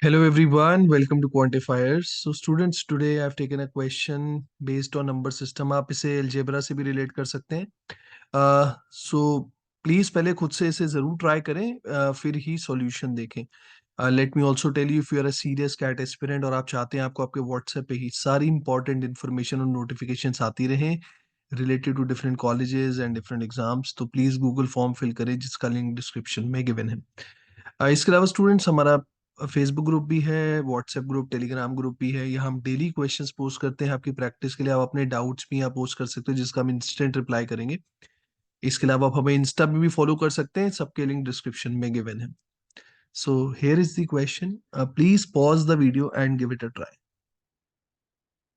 Hello everyone, welcome to Quantifiers. So students, today I've taken a question based on number system. आप इसे algebra से भी relate कर सकते हैं. So please पहले खुद से इसे ज़रूर try करें, फिर ही solution देखें. Let me also tell you, if you are a serious CAT aspirant और आप चाहते हैं आपको आपके WhatsApp पे ही सारी important information और notifications आती रहें related to different colleges and different exams, तो please Google form fill करें जिसका link description में given है. इसके अलावा स्टूडेंट्स हमारा फेसबुक ग्रुप भी है, व्हाट्सएप ग्रुप, टेलीग्राम ग्रुप भी है. यहाँ हम डेली क्वेश्चंस पोस्ट करते हैं आपकी प्रैक्टिस के लिए. आप अपने डाउट्स भी यहाँ पोस्ट कर सकते हो जिसका हम इंस्टेंट रिप्लाई करेंगे. इसके अलावा आप हमें इंस्टा पे भी फॉलो कर सकते हैं, सबके लिंक डिस्क्रिप्शन में गिवन है. So here is the question, please pause the video and give it a try.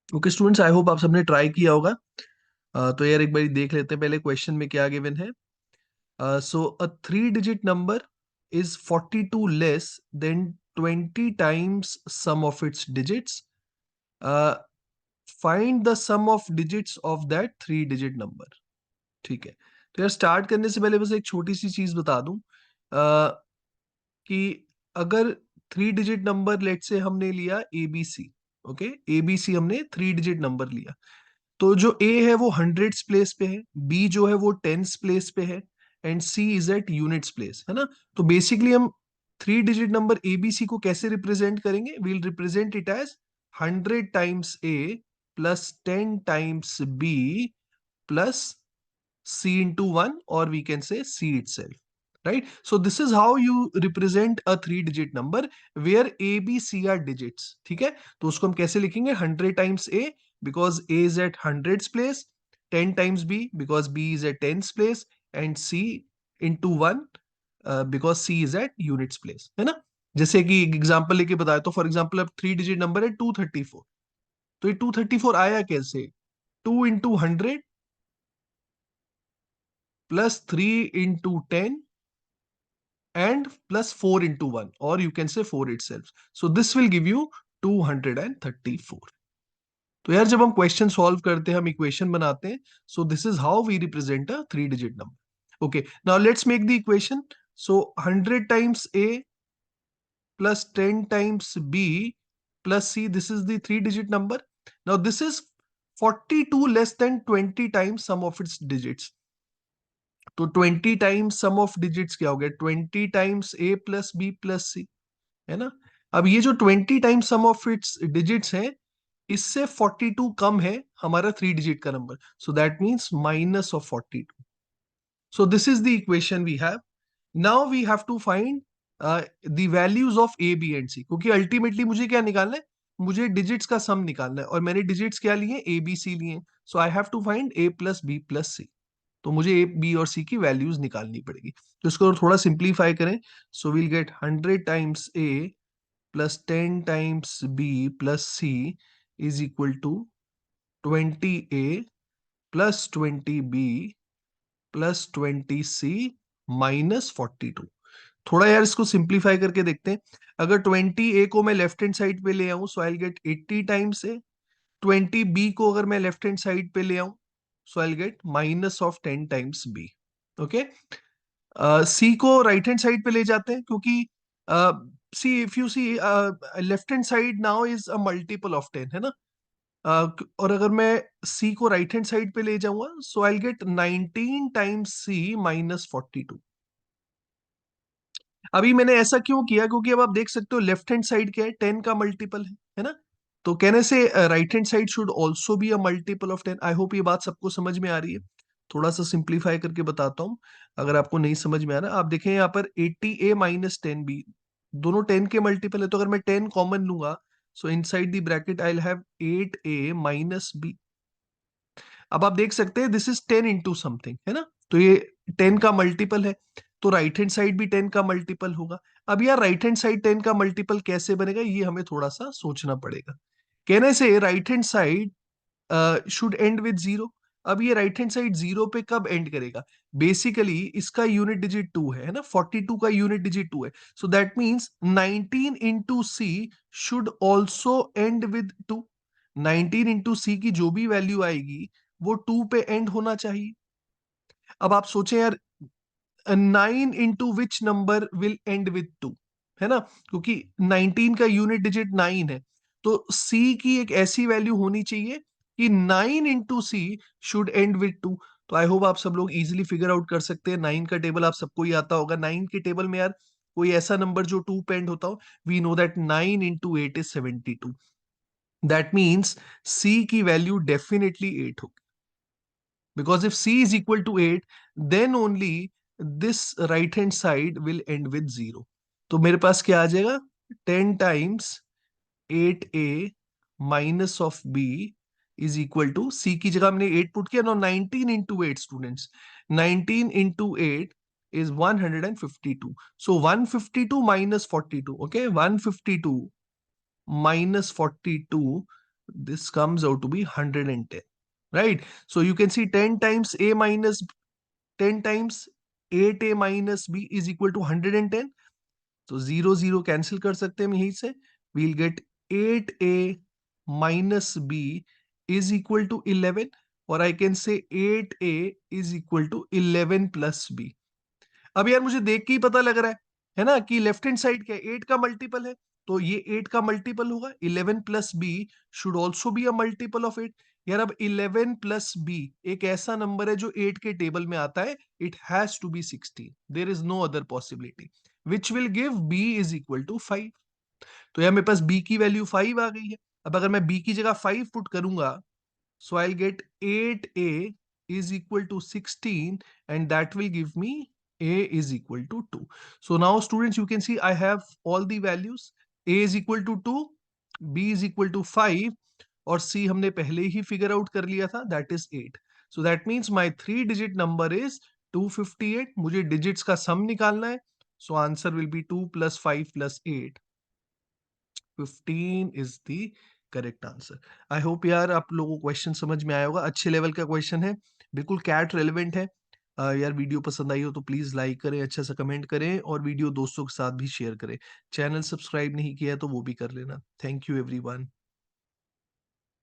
Okay students, I hope आप सबने ट्राई किया होगा. तो यार एक बार देख लेते हैं पहले क्वेश्चन में क्या गिवन है. So a three-digit number is 42 less than 20 times sum of its digits. Uh, Find the sum of digits of that three-digit number. ठीक है. तो यार स्टार्ट करने से पहले बस एक छोटी सी चीज बता दूं, कि अगर थ्री डिजिट नंबर लेट से हमने लिया एबीसी. ओके, एबीसी हमने थ्री डिजिट नंबर लिया. तो जो ए है वो हंड्रेड्स प्लेस पे है, बी जो है वो टेंस प्लेस पे है, and C is at units place, है ना. तो बेसिकली हम थ्री डिजिट नंबर एबीसी को कैसे रिप्रेजेंट करेंगे? We'll represent it as 100 times A plus 10 times B plus c into 1, or we can say c itself, right? So this is how you represent a three digit number where a b c are digits. ठीक है, तो उसको हम कैसे लिखेंगे? 100 times a because a is at hundreds place, 10 times b because b is at tens place, and c into 1 because c is at units place, है ना. जैसे कि एग्जांपल लेके बताया, तो फॉर एग्जांपल अब थ्री डिजिट नंबर है 234. तो ये 234 आया कैसे? 2 into 100 plus 3 into 10 and plus 4 into 1, or you can say 4 itself. So this will give you 234. तो यार जब हम क्वेश्चन सॉल्व करते हैं, हम इक्वेशन बनाते हैं. So this is how we represent a three digit number. Okay, now let's make the equation. So 100 times a plus 10 times b plus c, this is the three digit number. Now this is 42 less than 20 times sum of its digits. तो 20 times sum of digits क्या हो गया? 20 times A plus B plus C, है ना. अब ये जो 20 times sum of its digits हैं, इससे 42 कम है हमारा थ्री डिजिट का number. So that means minus of 42. So this is the equation we have. Now we have to find the values of A B and C, क्योंकि ultimately मुझे क्या निकालना है? मुझे डिजिट्स का सम निकालना है, और मैंने डिजिट्स क्या लिए? ए बी सी लिए. So I have to find A plus B plus C. तो मुझे ए बी और सी की वैल्यूज निकालनी पड़ेगी. तो इसको थोड़ा सिंप्लीफाई करें. So will get 100 times A plus 10 times B plus C is equal to 20 A plus 20 B plus 20 C minus 42. थोड़ा यार इसको सिंप्लीफाई करके देखते हैं. अगर 20 ए को मैं लेफ्ट हैंड साइड पे ले आऊं, so I get 80 times A. 20 B को अगर मैं लेफ्ट हैंड साइड पे ले आऊं, so I get minus of 10 times B. Okay, C को राइट हैंड साइड पे ले जाते हैं, क्योंकि C if you see left hand side now is a multiple of 10, है ना. और अगर मैं सी को राइट हैंड साइड पे ले जाऊंगा, so I get 19 times C minus 42. अभी मैंने ऐसा क्यों किया? क्योंकि अब आप देख सकते हो लेफ्ट हैंड साइड क्या है? 10 का मल्टीपल है ना. तो कहने से right hand side should also be a multiple of 10. I hope ये बात सबको समझ में आ रही है. थोड़ा सा सिंप्लीफाई करके बताता हूँ अगर आपको नहीं समझ में आ रहा. आप देखें यहाँ पर 80 ए माइनस 10 बी, दोनों 10 के मल्टीपल है. तो अगर मैं 10 कॉमन लूंगा, so inside the bracket I have 8 A minus B. अब आप देख सकते हैं दिस इज 10 इंटू समथिंग, है ना. तो ये 10 का मल्टीपल है, तो राइट हैंड साइड भी 10 का मल्टीपल होगा. अब यार राइट हैंड साइड 10 का मल्टीपल कैसे बनेगा, ये हमें थोड़ा सा सोचना पड़ेगा. कहने से right hand side should end with zero. अब ये राइट हैंड साइड जीरो पे कब एंड करेगा? बेसिकली इसका यूनिट डिजिट 2 है ना. 42 का यूनिट डिजिट 2 है. So that means 19 into C should also end with 2. 19 into C की जो भी वैल्यू आएगी वो 2 पे एंड होना चाहिए. अब आप सोचें यार, 9 into which number will and with 2, है ना? क्योंकि 19 का यूनिट डिजिट 9 है, तो C की एक ऐसी वैल्यू होनी चाहिए कि 9 into C should end with 2। तो आई होप आप सब लोग इजीली फिगर आउट कर सकते हैं। 9 का टेबल आप सबको ही आता होगा। 9 के टेबल में यार कोई ऐसा नंबर जो 2 पे एंड होता हो। We know that 9 into 8 is 72। That means C की वैल्यू डेफिनेटली 8 होगी। Because if C is equal to 8, then only this right hand side will end with 0. तो मेरे पास क्या आ जाएगा? 10 times 8A minus of B is equal to C की जगह हमने 8 put किया। Now 19 into 8 students. 19 into 8 is 152. So 152 minus 42. Okay, 152 minus 42, this comes out to be 110, right? So you can see 10 times a minus 10 times 8a minus b is equal to 110. तो 0 0 cancel कर सकते हैं हम यहीं से। we'll get 8a minus b is equal to 11, और I can say 8a is equal to 11 plus b। अब यार मुझे देख के ही पता लग रहा है ना, कि लेफ्ट हैंड साइड क्या है, 8 का मल्टीपल है, तो ये 8 का मल्टीपल होगा। 11 plus B should also be a multiple of 8। यार अब 11 प्लस बी एक ऐसा नंबर है जो 8 के टेबल में आता है। It has to be 16, there is no other possibility, which will give B is equal to 5। तो यार मेरे पास बी की वैल्यू 5 आ गई है। अब अगर मैं बी की जगह 5 पुट करूंगा, so I'll get 8a is equal to 16, and that will give me a is equal to 2. So now students, you can see I have all the values. A is equal to 2, B is equal to 5, और C हमने पहले ही figure out कर लिया था, that is 8. So that means my 3-digit number is 258. मुझे digits का sum निकालना है, so answer will be 2 plus 5 plus 8. 15 is the correct answer. I hope यार आप लोगों को क्वेश्चन समझ में आया होगा। अच्छे लेवल का क्वेश्चन है, बिल्कुल कैट रेलेवेंट है। यार वीडियो पसंद आई हो तो प्लीज लाइक करें, अच्छा सा कमेंट करें, और वीडियो दोस्तों के साथ भी शेयर करें। चैनल सब्सक्राइब नहीं किया है तो वो भी कर लेना। Thank you everyone.